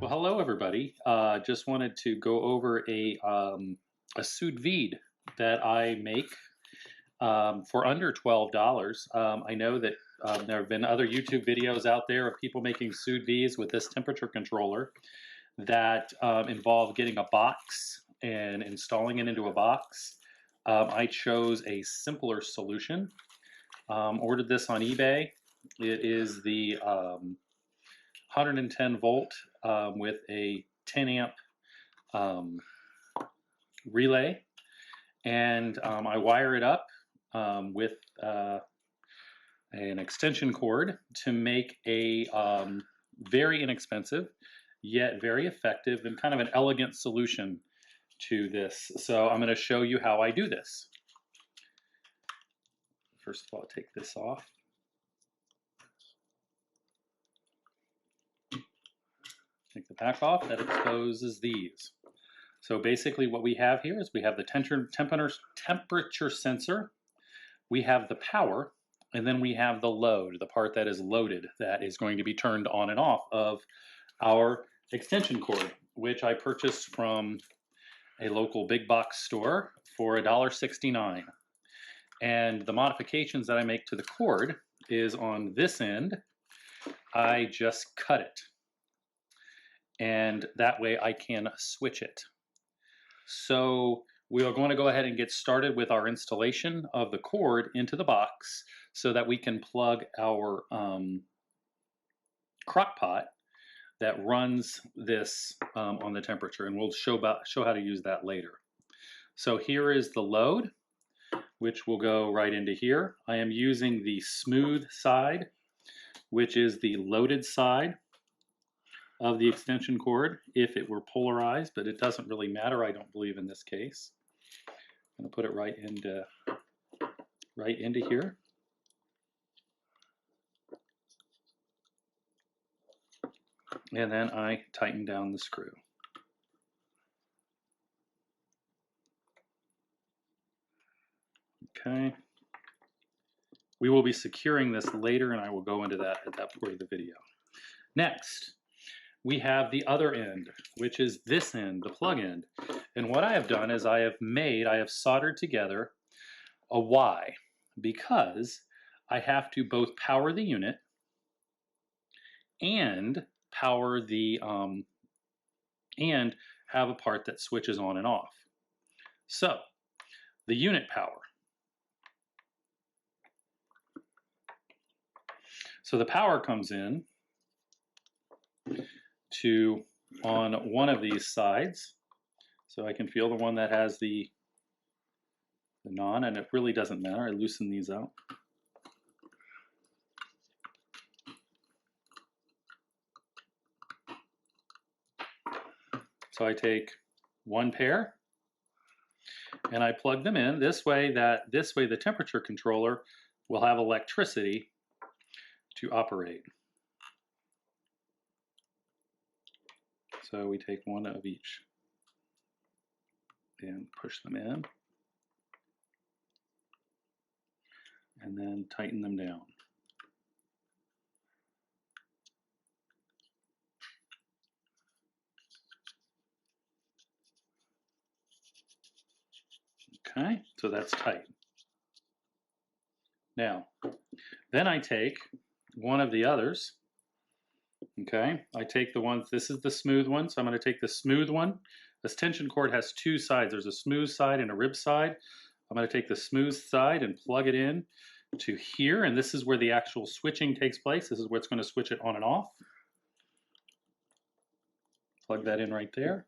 Well, hello everybody. Just wanted to go over a Soude Vide that I make for under $12. I know that there have been other YouTube videos out there of people making Soude Vides with this temperature controller that involve getting a box and installing it into a box. I chose a simpler solution. Ordered this on eBay. It is the 110 volt with a 10 amp relay, and I wire it up with an extension cord to make a very inexpensive yet very effective and kind of an elegant solution to this. So I'm going to show you how I do this. First of all, take this off. Take the back off. That exposes these. So basically what we have here is we have the temperature sensor, we have the power, and then we have the load, the part that is loaded, that is going to be turned on and off of our extension cord, which I purchased from a local big box store for $1.69. And the modifications that I make to the cord is on this end, I just cut it. And that way I can switch it. So we are going to go ahead and get started with our installation of the cord into the box so that we can plug our crock pot that runs this on the temperature, and we'll show how to use that later. So here is the load, which will go right into here. I am using the smooth side, which is the loaded side of the extension cord if it were polarized, but it doesn't really matter, I don't believe, in this case. I'm going to put it right into here. And then I tighten down the screw. Okay. We will be securing this later, and I will go into that at that point of the video. Next, we have the other end, which is this end, the plug end. And what I have done is I have soldered together a Y, because I have to both power the unit and power the and have a part that switches on and off. So the unit power. So the power comes in on one of these sides. So I can feel the one that has the non, and it really doesn't matter. I loosen these out. So I take one pair and I plug them in this way the temperature controller will have electricity to operate. So we take one of each and push them in, and then tighten them down. Okay, so that's tight. Now, then I take one of the others. Okay, I take the ones, this is the smooth one, so I'm going to take the smooth one. This tension cord has two sides. There's a smooth side and a rib side. I'm going to take the smooth side and plug it in to here, and this is where the actual switching takes place. This is where it's going to switch it on and off. Plug that in right there.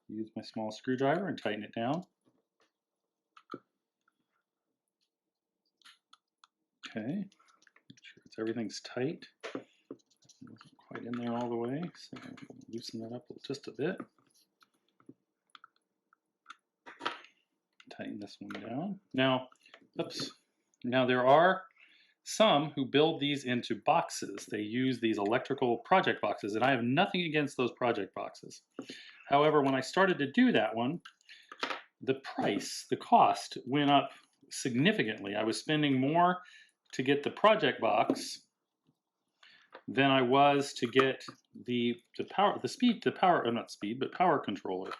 Use my small screwdriver and tighten it down. Okay. Everything's tight. It wasn't quite in there all the way, so we'll loosen that up just a bit. Tighten this one down. Now, oops. Now there are some who build these into boxes. They use these electrical project boxes, and I have nothing against those project boxes. However, when I started to do that one, the cost went up significantly. I was spending more to get the project box than I was to get the power controller,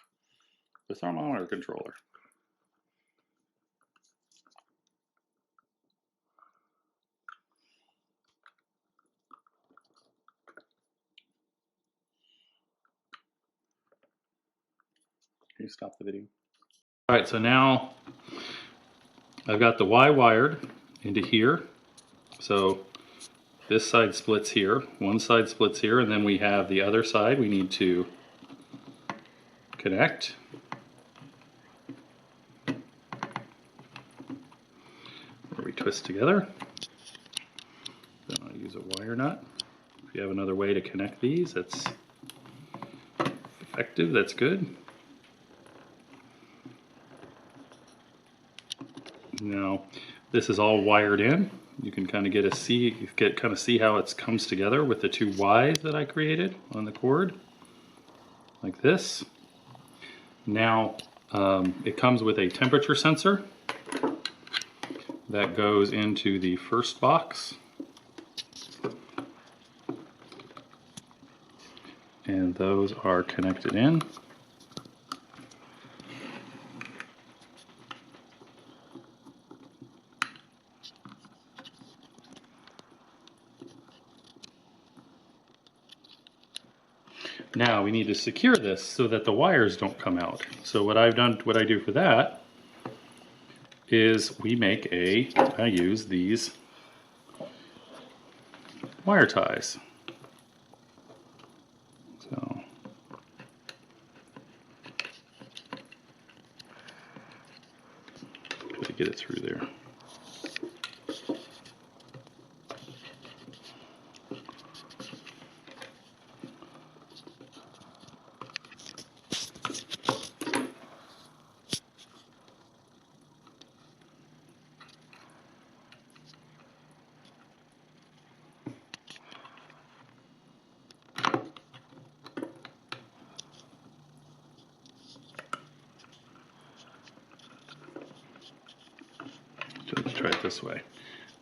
the thermometer controller. Can you stop the video? All right, so now I've got the Y wired into here. So this side splits here, one side splits here, and then we have the other side we need to connect. Where we twist together. Then I'll use a wire nut. If you have another way to connect these, that's effective, that's good. Now, this is all wired in. You can kind of see how it comes together with the two Ys that I created on the cord, like this. Now, it comes with a temperature sensor that goes into the first box. And those are connected in. Now we need to secure this so that the wires don't come out. So what I do for that is I use these wire ties. So try to get it through there. So let's try it this way.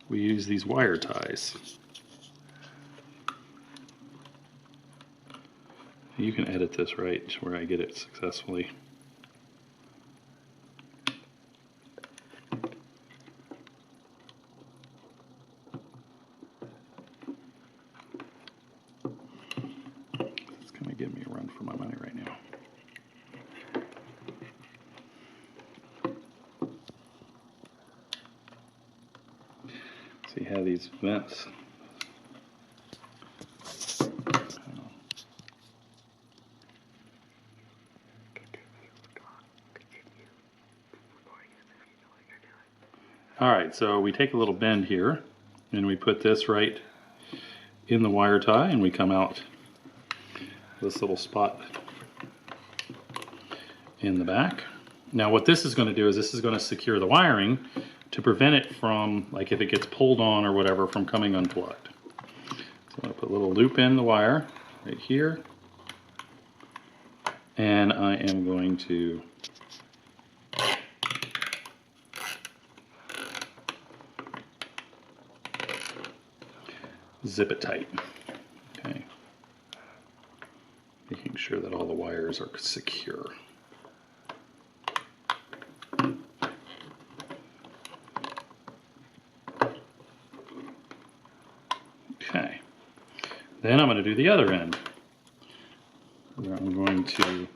We use these wire ties. You can edit this right to where I get it successfully. It's gonna give me a run for my money right now. So you have these vents. All right, so we take a little bend here and we put this right in the wire tie and we come out this little spot in the back. Now what this is going to do is this is going to secure the wiring to prevent it from, like if it gets pulled on or whatever, from coming unplugged. So I'm going to put a little loop in the wire right here, and I am going to zip it tight. Okay. Making sure that all the wires are secure. Okay. Then I'm going to do the other end. Where I'm going to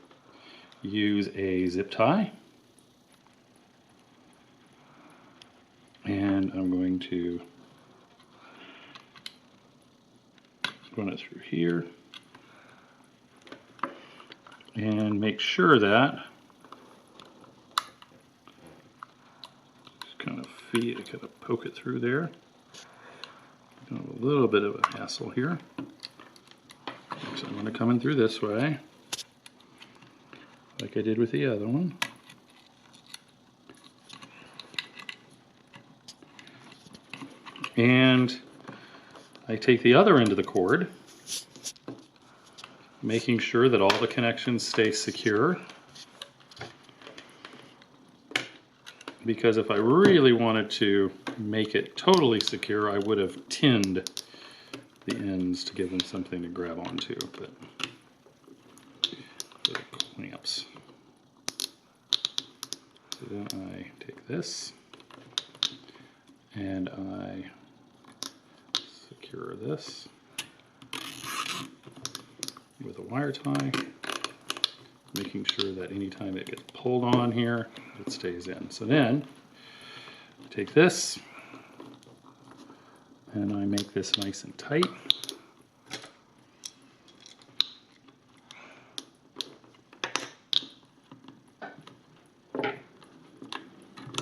use a zip tie. And I'm going to run it through here and make sure that just kind of poke it through there. A little bit of a hassle here. So I'm going to come in through this way like I did with the other one. And I take the other end of the cord, making sure that all the connections stay secure. Because if I really wanted to make it totally secure, I would have tinned the ends to give them something to grab onto, but the clamps. So then I take this and I secure this with a wire tie, making sure that anytime it gets pulled on here, it stays in. So then I take this and I make this nice and tight.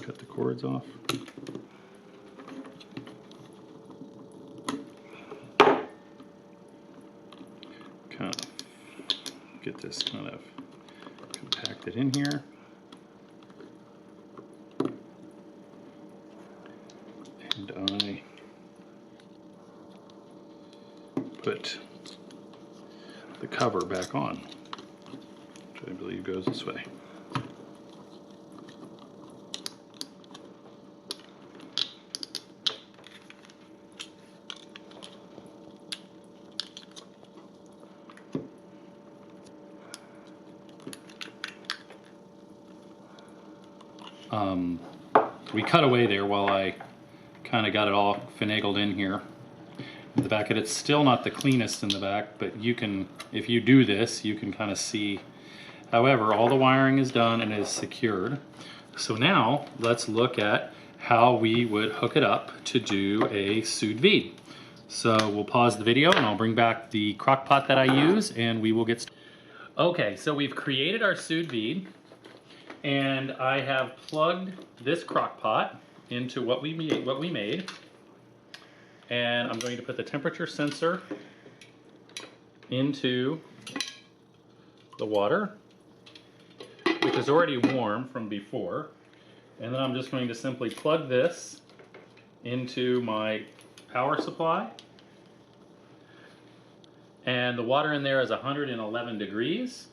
Cut the cords off. Kind of get this kind of compacted in here. And I put the cover back on, which I believe goes this way. We cut away there while I kind of got it all finagled in here. The back of it's still not the cleanest in the back, but you can, if you do this, you can kind of see. However, all the wiring is done and is secured. So now let's look at how we would hook it up to do a Soude Vide. So we'll pause the video and I'll bring back the crock pot that I use and we will get started. Okay, so we've created our Soude Vide. And I have plugged this crock pot into what we made. And I'm going to put the temperature sensor into the water, which is already warm from before. And then I'm just going to simply plug this into my power supply. And the water in there is 111 degrees.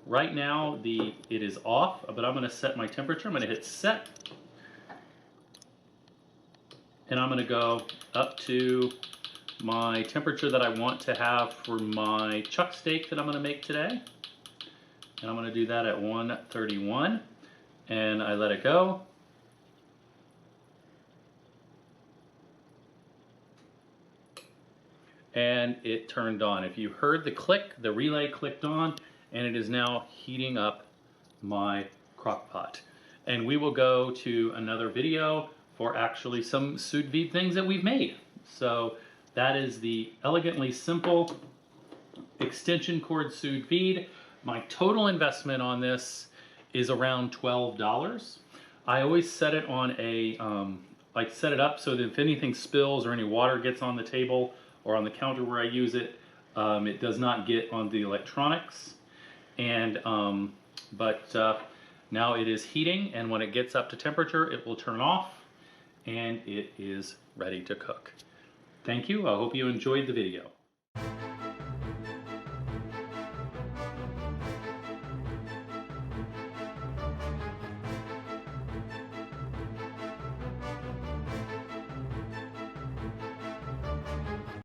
Right now it is off, but I'm going to set my temperature. I'm going to hit set. And I'm going to go up to my temperature that I want to have for my chuck steak that I'm going to make today. And I'm going to do that at 131. And I let it go. And it turned on. If you heard the click, the relay clicked on. And it is now heating up my crock pot. And we will go to another video for actually some Soude Vide things that we've made. So that is the elegantly simple extension cord Soude Vide. My total investment on this is around $12. I always set it on a, like set it up so that if anything spills or any water gets on the table or on the counter where I use it, it does not get on the electronics. And now it is heating, and when it gets up to temperature, it will turn off, and it is ready to cook. Thank you. I hope you enjoyed the video.